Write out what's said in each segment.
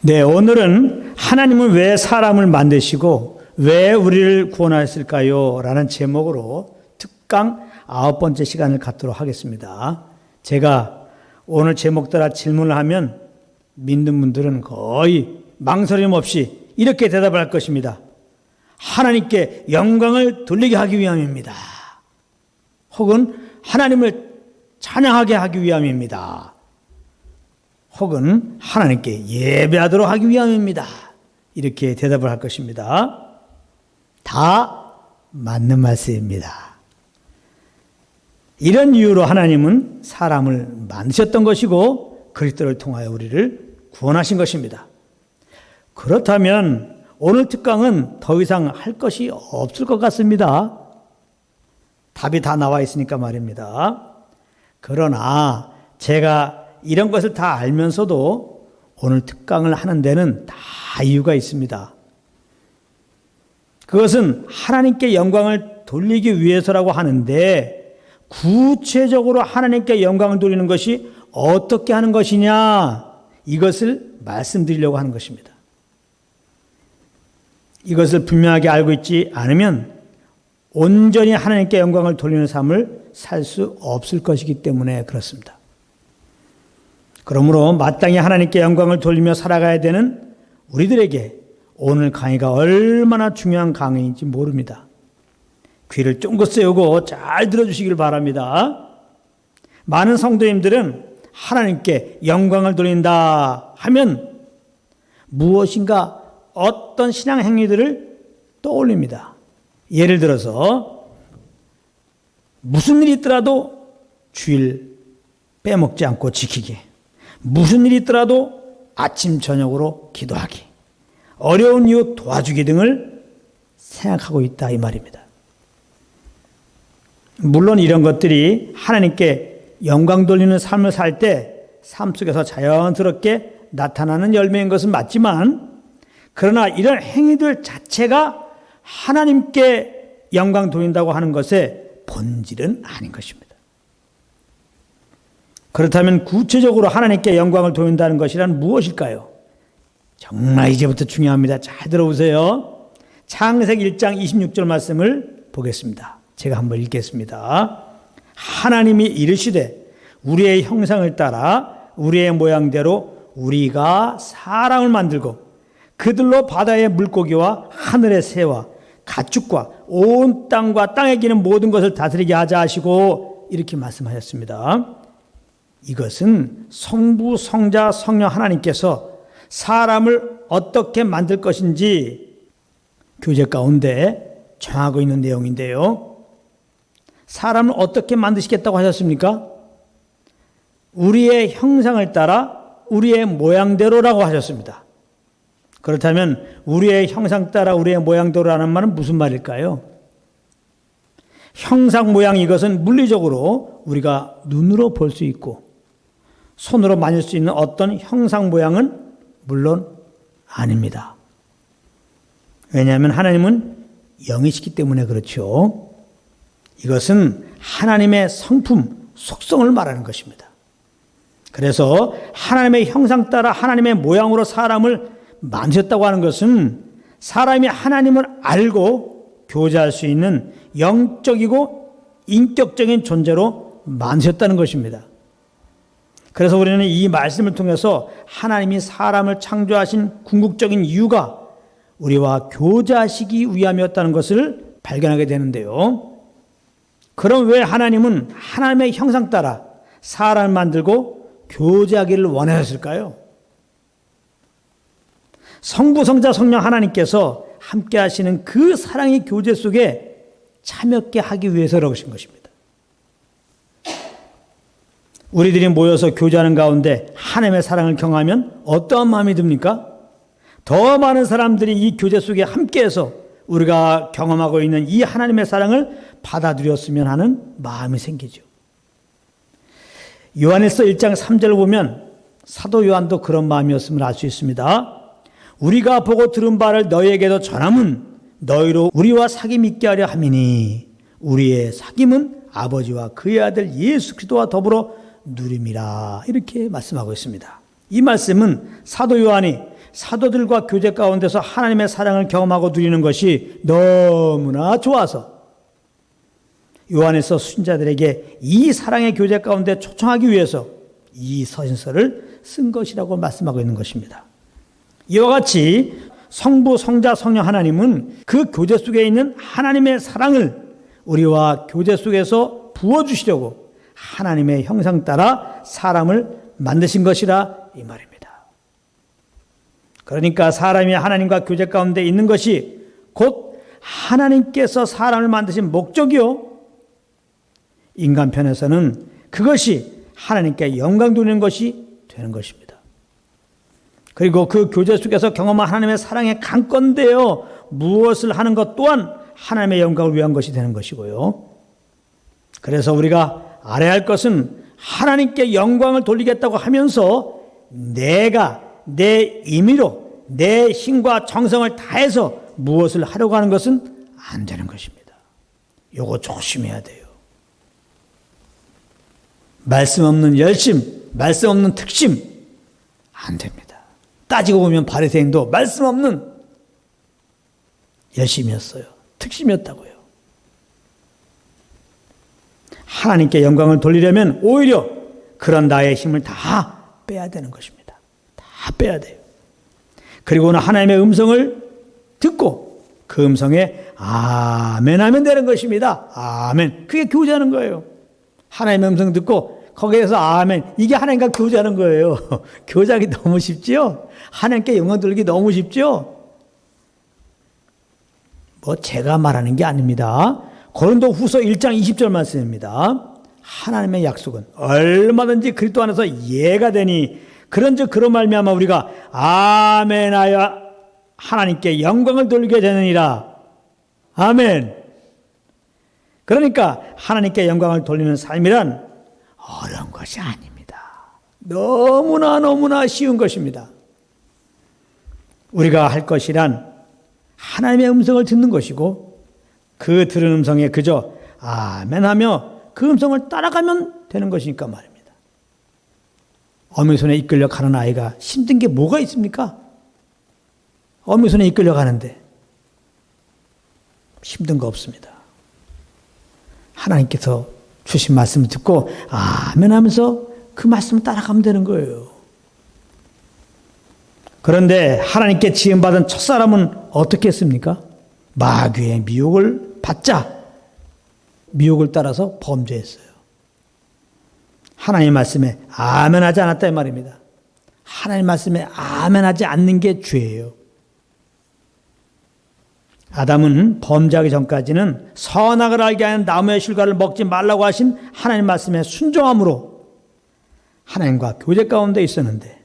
네, 오늘은 하나님은 왜 사람을 만드시고 왜 우리를 구원하셨을까요? 라는 제목으로 특강 9번째 시간을 갖도록 하겠습니다. 제가 오늘 제목 따라 질문을 하면 믿는 분들은 거의 망설임 없이 이렇게 대답을 할 것입니다. 하나님께 영광을 돌리게 하기 위함입니다. 혹은 하나님을 찬양하게 하기 위함입니다. 혹은 하나님께 예배하도록 하기 위함입니다. 이렇게 대답을 할 것입니다. 다 맞는 말씀입니다. 이런 이유로 하나님은 사람을 만드셨던 것이고 그리스도를 통하여 우리를 구원하신 것입니다. 그렇다면 오늘 특강은 더 이상 할 것이 없을 것 같습니다. 답이 다 나와 있으니까 말입니다. 그러나 제가 이런 것을 다 알면서도 오늘 특강을 하는 데는 다 이유가 있습니다. 그것은 하나님께 영광을 돌리기 위해서라고 하는데 구체적으로 하나님께 영광을 돌리는 것이 어떻게 하는 것이냐, 이것을 말씀드리려고 하는 것입니다. 이것을 분명하게 알고 있지 않으면 온전히 하나님께 영광을 돌리는 삶을 살 수 없을 것이기 때문에 그렇습니다. 그러므로 마땅히 하나님께 영광을 돌리며 살아가야 되는 우리들에게 오늘 강의가 얼마나 중요한 강의인지 모릅니다. 귀를 쫑긋 세우고 잘 들어주시길 바랍니다. 많은 성도님들은 하나님께 영광을 돌린다 하면 무엇인가 어떤 신앙 행위들을 떠올립니다. 예를 들어서 무슨 일이 있더라도 주일 빼먹지 않고 지키기, 무슨 일이 있더라도 아침 저녁으로 기도하기, 어려운 이웃 도와주기 등을 생각하고 있다, 이 말입니다. 물론 이런 것들이 하나님께 영광 돌리는 삶을 살 때 삶 속에서 자연스럽게 나타나는 열매인 것은 맞지만, 그러나 이런 행위들 자체가 하나님께 영광 돌린다고 하는 것의 본질은 아닌 것입니다. 그렇다면 구체적으로 하나님께 영광을 돌린다는 것이란 무엇일까요? 정말 이제부터 중요합니다. 잘 들어보세요. 창세기 1장 26절 말씀을 보겠습니다. 제가 한번 읽겠습니다. 하나님이 이르시되 우리의 형상을 따라 우리의 모양대로 우리가 사람을 만들고 그들로 바다의 물고기와 하늘의 새와 가축과 온 땅과 땅에 기는 모든 것을 다스리게 하자 하시고 이렇게 말씀하셨습니다. 이것은 성부, 성자, 성령 하나님께서 사람을 어떻게 만들 것인지 교재 가운데 정하고 있는 내용인데요. 사람을 어떻게 만드시겠다고 하셨습니까? 우리의 형상을 따라 우리의 모양대로라고 하셨습니다. 그렇다면 우리의 형상 따라 우리의 모양대로라는 말은 무슨 말일까요? 형상 모양, 이것은 물리적으로 우리가 눈으로 볼 수 있고 손으로 만질 수 있는 어떤 형상 모양은 물론 아닙니다. 왜냐하면 하나님은 영이시기 때문에 그렇죠. 이것은 하나님의 성품, 속성을 말하는 것입니다. 그래서 하나님의 형상 따라 하나님의 모양으로 사람을 만드셨다고 하는 것은 사람이 하나님을 알고 교제할 수 있는 영적이고 인격적인 존재로 만드셨다는 것입니다. 그래서 우리는 이 말씀을 통해서 하나님이 사람을 창조하신 궁극적인 이유가 우리와 교제하시기 위함이었다는 것을 발견하게 되는데요. 그럼 왜 하나님은 하나님의 형상 따라 사람을 만들고 교제하기를 원하셨을까요? 성부, 성자, 성령 하나님께서 함께 하시는 그 사랑의 교제 속에 참여하게 하기 위해서라고 하신 것입니다. 우리들이 모여서 교제하는 가운데 하나님의 사랑을 경험하면 어떠한 마음이 듭니까? 더 많은 사람들이 이 교제 속에 함께해서 우리가 경험하고 있는 이 하나님의 사랑을 받아들였으면 하는 마음이 생기죠. 요한일서 1장 3절을 보면 사도 요한도 그런 마음이었음을 알 수 있습니다. 우리가 보고 들은 바를 너희에게도 전함은 너희로 우리와 사귐 있게 하려 함이니 우리의 사귐은 아버지와 그의 아들 예수 그리스도와 더불어 누림이라, 이렇게 말씀하고 있습니다. 이 말씀은 사도 요한이 사도들과 교제 가운데서 하나님의 사랑을 경험하고 누리는 것이 너무나 좋아서 요한에서 순자들에게 이 사랑의 교제 가운데 초청하기 위해서 이 서신서를 쓴 것이라고 말씀하고 있는 것입니다. 이와 같이 성부, 성자, 성령 하나님은 그 교제 속에 있는 하나님의 사랑을 우리와 교제 속에서 부어주시려고 하나님의 형상 따라 사람을 만드신 것이라 이 말입니다. 그러니까 사람이 하나님과 교제 가운데 있는 것이 곧 하나님께서 사람을 만드신 목적이요, 인간 편에서는 그것이 하나님께 영광 돌리는 것이 되는 것입니다. 그리고 그 교제 속에서 경험한 하나님의 사랑에 강건되어 무엇을 하는 것 또한 하나님의 영광을 위한 것이 되는 것이고요. 그래서 우리가 알아야 할 것은 하나님께 영광을 돌리겠다고 하면서 내가 내 임의로 내 힘과 정성을 다해서 무엇을 하려고 하는 것은 안 되는 것입니다. 요거 조심해야 돼요. 말씀 없는 열심, 말씀 없는 특심 안 됩니다. 따지고 보면 바리새인도 말씀 없는 열심이었어요. 특심이었다고요. 하나님께 영광을 돌리려면 오히려 그런 나의 힘을 다 빼야 되는 것입니다. 다 빼야 돼요. 그리고는 하나님의 음성을 듣고 그 음성에 아멘 하면 되는 것입니다. 아멘. 그게 교제하는 거예요. 하나님의 음성 듣고 거기에서 아멘. 이게 하나님과 교제하는 거예요. 교제하기 너무 쉽지요? 하나님께 영광 돌리기 너무 쉽죠? 뭐 제가 말하는 게 아닙니다. 고린도 후서 1장 20절 말씀입니다. 하나님의 약속은 얼마든지 그리스도 안에서 예가 되니 그런즉 그런 말미암아 우리가 아멘하여 하나님께 영광을 돌리게 되느니라. 아멘. 그러니까 하나님께 영광을 돌리는 삶이란 어려운 것이 아닙니다. 너무나 쉬운 것입니다. 우리가 할 것이란 하나님의 음성을 듣는 것이고 그 들은 음성에 그저 아멘하며 그 음성을 따라가면 되는 것이니까 말입니다. 어미 손에 이끌려 가는 아이가 힘든 게 뭐가 있습니까? 어미 손에 이끌려 가는데 힘든 거 없습니다. 하나님께서 주신 말씀을 듣고 아멘 하면서 그 말씀을 따라가면 되는 거예요. 그런데 하나님께 지음받은 첫사람은 어떻게 했습니까? 마귀의 미혹을 받자 미혹을 따라서 범죄했어요. 하나님 말씀에 아멘하지 않았다 이 말입니다. 하나님 말씀에 아멘하지 않는 게 죄예요. 아담은 범죄하기 전까지는 선악을 알게 하는 나무의 실과를 먹지 말라고 하신 하나님 말씀에 순종함으로 하나님과 교제 가운데 있었는데,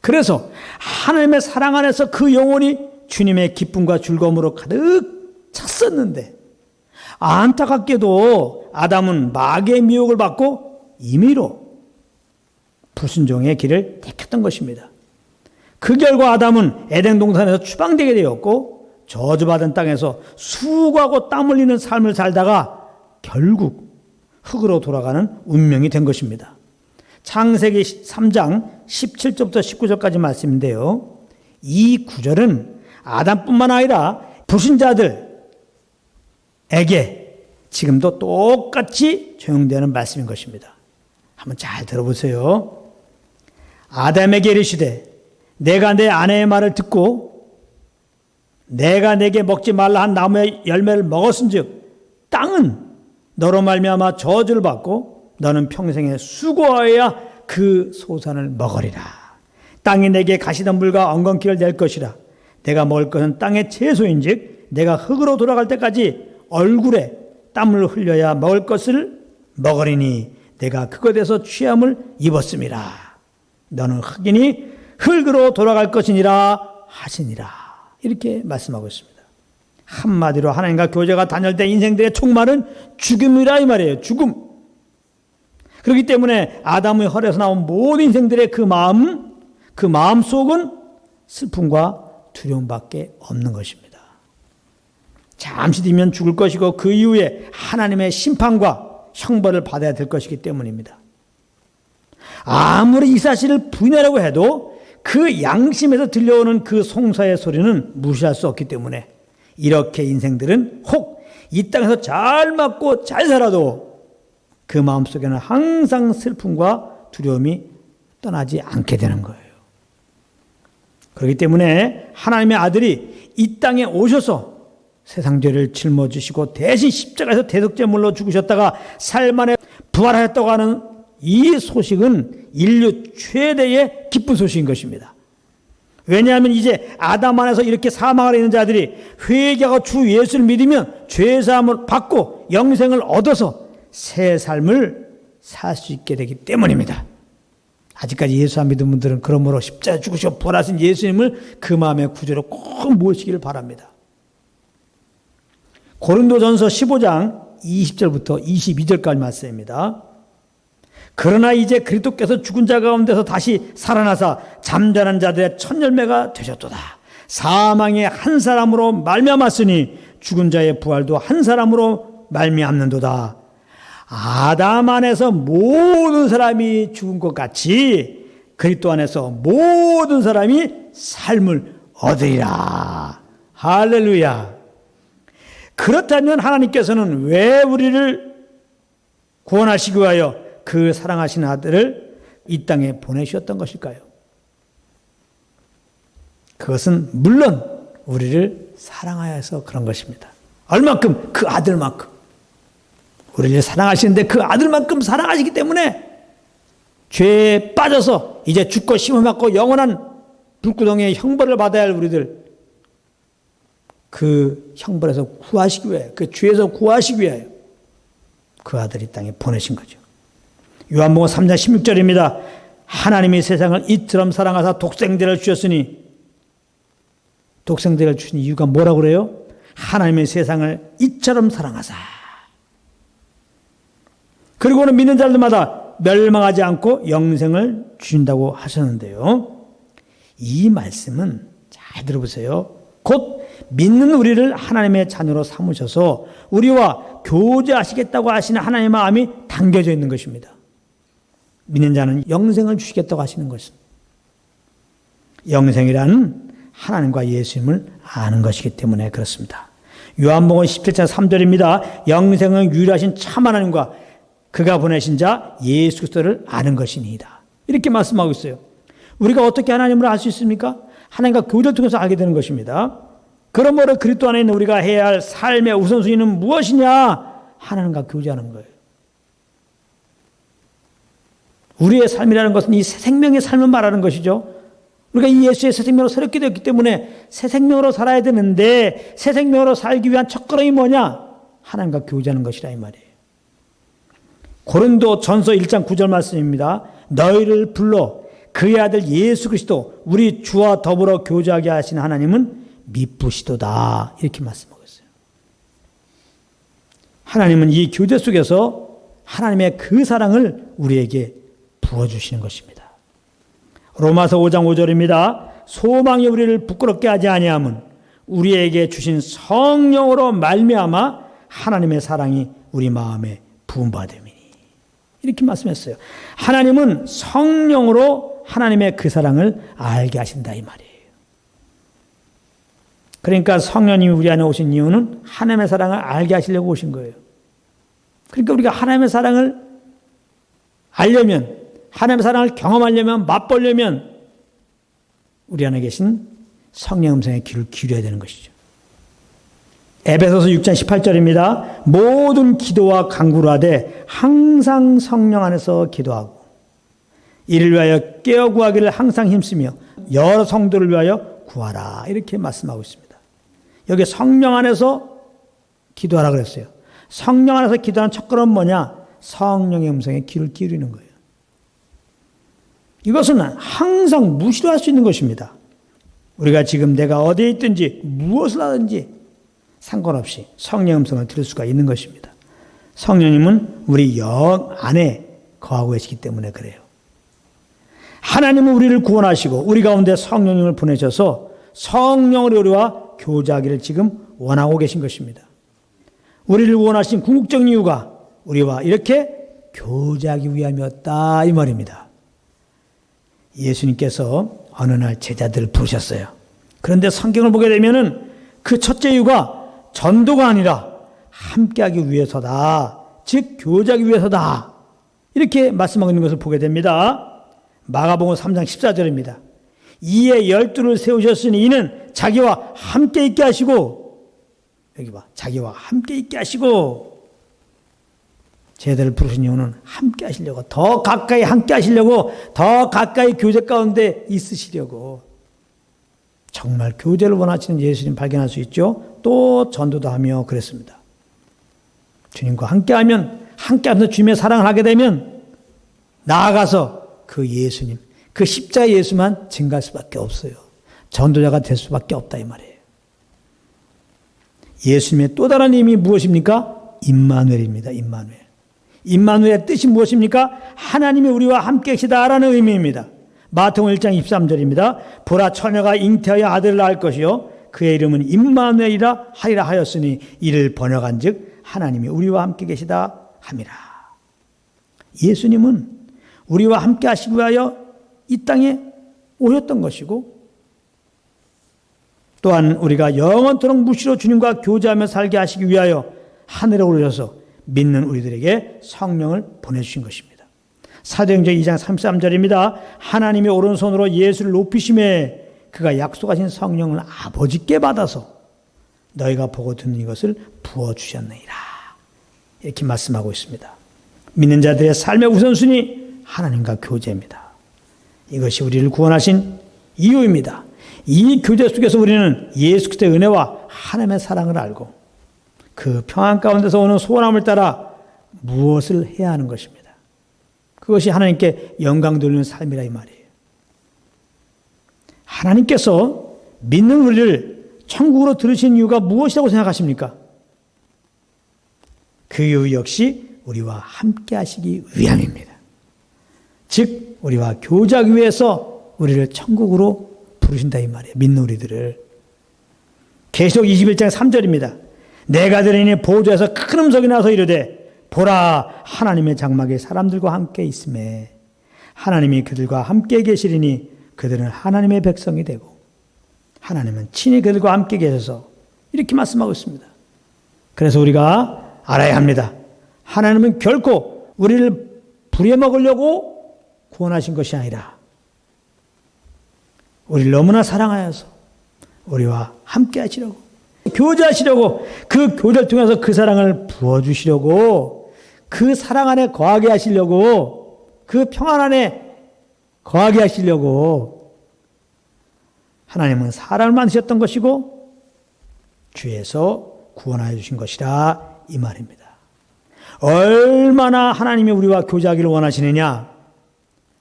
그래서 하나님의 사랑 안에서 그 영혼이 주님의 기쁨과 즐거움으로 가득 찼었는데, 안타깝게도 아담은 마귀의 미혹을 받고 임의로 불순종의 길을 택했던 것입니다. 그 결과 아담은 에덴 동산에서 추방되게 되었고 저주받은 땅에서 수고하고 땀 흘리는 삶을 살다가 결국 흙으로 돌아가는 운명이 된 것입니다. 창세기 3장 17절부터 19절까지 말씀인데요. 이 구절은 아담뿐만 아니라 불신자들에게 지금도 똑같이 적용되는 말씀인 것입니다. 한번 잘 들어보세요. 아담에게 이르시되 내가 내 아내의 말을 듣고 내가 내게 먹지 말라 한 나무의 열매를 먹었은즉 땅은 너로 말미암아 저주를 받고 너는 평생에 수고하여야 그 소산을 먹으리라. 땅이 내게 가시덤불과 엉겅퀴를 낼 것이라. 내가 먹을 것은 땅의 채소인즉 내가 흙으로 돌아갈 때까지 얼굴에 땀을 흘려야 먹을 것을 먹으리니 내가 그것에서 취함을 입었음이라. 너는 흙이니 흙으로 돌아갈 것이니라 하시니라. 이렇게 말씀하고 있습니다. 한마디로 하나님과 교제가 단절된 인생들의 총말은 죽음이라 이 말이에요. 죽음. 그렇기 때문에 아담의 혈에서 나온 모든 인생들의 그 마음 속은 슬픔과 두려움밖에 없는 것입니다. 잠시 뒤면 죽을 것이고 그 이후에 하나님의 심판과 형벌을 받아야 될 것이기 때문입니다. 아무리 이 사실을 부인하려고 해도 그 양심에서 들려오는 그 송사의 소리는 무시할 수 없기 때문에 이렇게 인생들은 혹 이 땅에서 잘 맞고 잘 살아도 그 마음속에는 항상 슬픔과 두려움이 떠나지 않게 되는 거예요. 그렇기 때문에 하나님의 아들이 이 땅에 오셔서 세상 죄를 짊어지시고 대신 십자가에서 대속제물로 죽으셨다가 사흘 만에 부활하였다고 하는 이 소식은 인류 최대의 기쁜 소식인 것입니다. 왜냐하면 이제 아담 안에서 이렇게 사망을 했는 자들이 회개하고 주 예수를 믿으면 죄사함을 받고 영생을 얻어서 새 삶을 살 수 있게 되기 때문입니다. 아직까지 예수 안 믿은 분들은 그러므로 십자가에 죽으시고 부활하신 예수님을 그 마음의 구주로 꼭 모시기를 바랍니다. 고린도전서 15장 20절부터 22절까지 말씀입니다. 그러나 이제 그리스도께서 죽은 자 가운데서 다시 살아나사 잠자는 자들의 첫 열매가 되셨도다. 사망의 한 사람으로 말미암았으니 죽은 자의 부활도 한 사람으로 말미암는도다. 아담 안에서 모든 사람이 죽은 것 같이 그리스도 안에서 모든 사람이 삶을 얻으리라. 할렐루야. 그렇다면 하나님께서는 왜 우리를 구원하시기 위하여 그 사랑하신 아들을 이 땅에 보내주셨던 것일까요? 그것은 물론 우리를 사랑하여서 그런 것입니다. 얼만큼? 그 아들만큼. 우리를 사랑하시는데 그 아들만큼 사랑하시기 때문에 죄에 빠져서 이제 죽고 심어받고 영원한 불구덩이의 형벌을 받아야 할 우리들, 그 형벌에서 구하시기 위하여, 그 죄에서 구하시기 위하여 그 아들이 땅에 보내신 거죠. 요한복음 3장 16절입니다. 하나님이 세상을 이처럼 사랑하사 독생자를 주셨으니, 독생자를 주신 이유가 뭐라고 그래요? 하나님의 세상을 이처럼 사랑하사. 그리고는 믿는 자들마다 멸망하지 않고 영생을 주신다고 하셨는데요. 이 말씀은 잘 들어보세요. 곧 믿는 우리를 하나님의 자녀로 삼으셔서 우리와 교제하시겠다고 하시는 하나님의 마음이 담겨져 있는 것입니다. 믿는 자는 영생을 주시겠다고 하시는 것입니다. 영생이라는 하나님과 예수님을 아는 것이기 때문에 그렇습니다. 요한복음 17장 3절입니다. 영생은 유일하신 참 하나님과 그가 보내신 자 예수 그리스도를 아는 것이니이다. 이렇게 말씀하고 있어요. 우리가 어떻게 하나님을 알 수 있습니까? 하나님과 교제를 통해서 알게 되는 것입니다. 그러므로 그리스도 안에 있는 우리가 해야 할 삶의 우선순위는 무엇이냐? 하나님과 교제하는 거예요. 우리의 삶이라는 것은 이 새 생명의 삶을 말하는 것이죠. 우리가 이 예수의 새 생명으로 새롭게 되었기 때문에 새 생명으로 살아야 되는데 새 생명으로 살기 위한 첫걸음이 뭐냐? 하나님과 교제하는 것이라 이 말이에요. 고린도 전서 1장 9절 말씀입니다. 너희를 불러 그의 아들 예수 그리스도 우리 주와 더불어 교제하게 하신 하나님은 미쁘시도다. 이렇게 말씀하고 있어요. 하나님은 이 교제 속에서 하나님의 그 사랑을 우리에게 부어주시는 것입니다. 로마서 5장 5절입니다. 소망이 우리를 부끄럽게 하지 아니함은 우리에게 주신 성령으로 말미암아 하나님의 사랑이 우리 마음에 부음받음이니. 이렇게 말씀했어요. 하나님은 성령으로 하나님의 그 사랑을 알게 하신다 이 말이에요. 그러니까 성령님이 우리 안에 오신 이유는 하나님의 사랑을 알게 하시려고 오신 거예요. 그러니까 우리가 하나님의 사랑을 알려면, 하나님의 사랑을 경험하려면, 맛보려면 우리 안에 계신 성령 음성의 귀를 기울여야 되는 것이죠. 에베소서 6장 18절입니다. 모든 기도와 간구를 하되 항상 성령 안에서 기도하고 이를 위하여 깨어 구하기를 항상 힘쓰며 여러 성도를 위하여 구하라. 이렇게 말씀하고 있습니다. 여기 성령 안에서 기도하라 그랬어요. 성령 안에서 기도하는 첫걸음은 뭐냐? 성령의 음성에 귀를 기울이는 거예요. 이것은 항상 무시로 할 수 있는 것입니다. 우리가 지금 내가 어디에 있든지 무엇을 하든지 상관없이 성령의 음성을 들을 수가 있는 것입니다. 성령님은 우리 영 안에 거하고 계시기 때문에 그래요. 하나님은 우리를 구원하시고 우리 가운데 성령님을 보내셔서 성령으로 우리와 교제하기를 지금 원하고 계신 것입니다. 우리를 원하신 궁극적인 이유가 우리와 이렇게 교제하기 위함이었다 이 말입니다. 예수님께서 어느 날 제자들을 부르셨어요. 그런데 성경을 보게 되면은 그 첫째 이유가 전도가 아니라 함께하기 위해서다. 즉 교제하기 위해서다. 이렇게 말씀하고 있는 것을 보게 됩니다. 마가복음 3장 14절입니다. 이에 12를 세우셨으니 이는 자기와 함께 있게 하시고, 여기 봐, 자기와 함께 있게 하시고, 제자들을 부르신 이유는 함께 하시려고, 더 가까이 함께 하시려고, 더 가까이 교제 가운데 있으시려고. 정말 교제를 원하시는 예수님 발견할 수 있죠. 또 전도도 하며 그랬습니다. 주님과 함께하면, 함께하면서 주님의 사랑을 하게 되면 나아가서 그 예수님, 그 십자가 예수만 증가할 수밖에 없어요. 전도자가 될 수밖에 없다 이 말이에요. 예수님의 또 다른 이름이 무엇입니까? 임마누엘입니다. 임마누엘. 임마누엘의 뜻이 무엇입니까? 하나님이 우리와 함께 계시다라는 의미입니다. 마태복음 1장 23절입니다. 보라 처녀가 잉태하여 아들을 낳을 것이요 그의 이름은 임마누엘이라 하리라 하였으니 이를 번역한즉 하나님이 우리와 함께 계시다 함이라. 예수님은 우리와 함께 하시기 위하여 이 땅에 오셨던 것이고 또한 우리가 영원토록 무시로 주님과 교제하며 살게 하시기 위하여 하늘에 오르셔서 믿는 우리들에게 성령을 보내주신 것입니다. 사도행전 2장 33절입니다. 하나님의 오른손으로 예수를 높이심에 그가 약속하신 성령을 아버지께 받아서 너희가 보고 듣는 이것을 부어주셨느니라. 이렇게 말씀하고 있습니다. 믿는 자들의 삶의 우선순위 하나님과 교제입니다. 이것이 우리를 구원하신 이유입니다. 이 교제 속에서 우리는 예수 그리스도의 은혜와 하나님의 사랑을 알고 그 평안 가운데서 오는 소원함을 따라 무엇을 해야 하는 것입니다. 그것이 하나님께 영광 돌리는 삶이라 이 말이에요. 하나님께서 믿는 우리를 천국으로 들으신 이유가 무엇이라고 생각하십니까? 그 이유 역시 우리와 함께 하시기 위함입니다. 즉 우리와 교제하기 위해서 우리를 천국으로 부르신다 이 말이에요. 믿는 우리들을. 계시록 21장 3절입니다. 내가 들으니 보좌에서 큰 음성이 나서 이르되 보라 하나님의 장막에 사람들과 함께 있음에 하나님이 그들과 함께 계시리니 그들은 하나님의 백성이 되고 하나님은 친히 그들과 함께 계셔서 이렇게 말씀하고 있습니다. 그래서 우리가 알아야 합니다. 하나님은 결코 우리를 부려먹으려고 구원하신 것이 아니라 우리를 너무나 사랑하여서 우리와 함께 하시려고 교제하시려고 그 교제를 통해서 그 사랑을 부어주시려고 그 사랑 안에 거하게 하시려고 그 평안 안에 거하게 하시려고 하나님은 사람을 만드셨던 것이고 주에서 구원하여 주신 것이라 이 말입니다. 얼마나 하나님이 우리와 교제하기를 원하시느냐.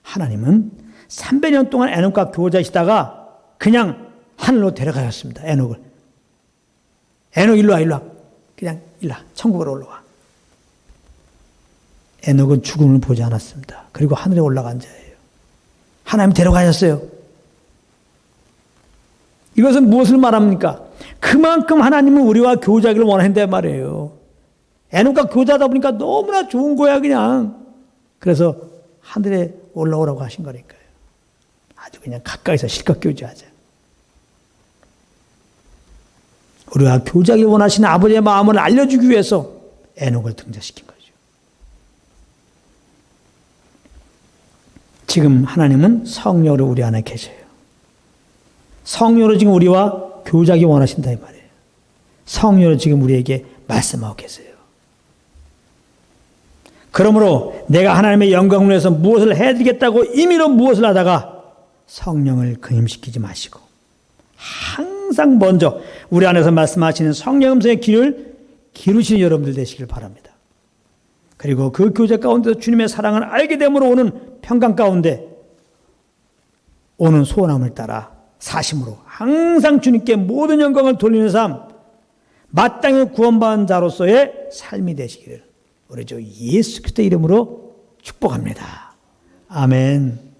하나님은 300년 동안 에녹과 교제하시다가 그냥 하늘로 데려가셨습니다. 에녹을. 에녹 일로 와 일로 와. 그냥 일로 와. 천국으로 올라와. 에녹은 죽음을 보지 않았습니다. 그리고 하늘에 올라간 자예요. 하나님 데려가셨어요. 이것은 무엇을 말합니까? 그만큼 하나님은 우리와 교제하기를 원한다는 말이에요. 에녹과 교제하다 보니까 너무나 좋은 거야 그냥. 그래서 하늘에 올라오라고 하신 거니까요. 아주 그냥 가까이서 실컷 교제하자. 우리가 교제하기 원하시는 아버지의 마음을 알려주기 위해서 에녹을 등장시킨 거죠. 지금 하나님은 성령으로 우리 안에 계셔요. 성령으로 지금 우리와 교제하기 원하신다 이 말이에요. 성령으로 지금 우리에게 말씀하고 계세요. 그러므로 내가 하나님의 영광을 위해서 무엇을 해드리겠다고 임의로 무엇을 하다가 성령을 근임시키지 마시고 항상 먼저 우리 안에서 말씀하시는 성령 음성의 귀를 기르시는 여러분들 되시길 바랍니다. 그리고 그 교제 가운데서 주님의 사랑을 알게 됨으로 오는 평강 가운데 오는 소원함을 따라 사심으로 항상 주님께 모든 영광을 돌리는 삶, 마땅히 구원받은 자로서의 삶이 되시기를 우리 주 예수 그리스도의 이름으로 축복합니다. 아멘.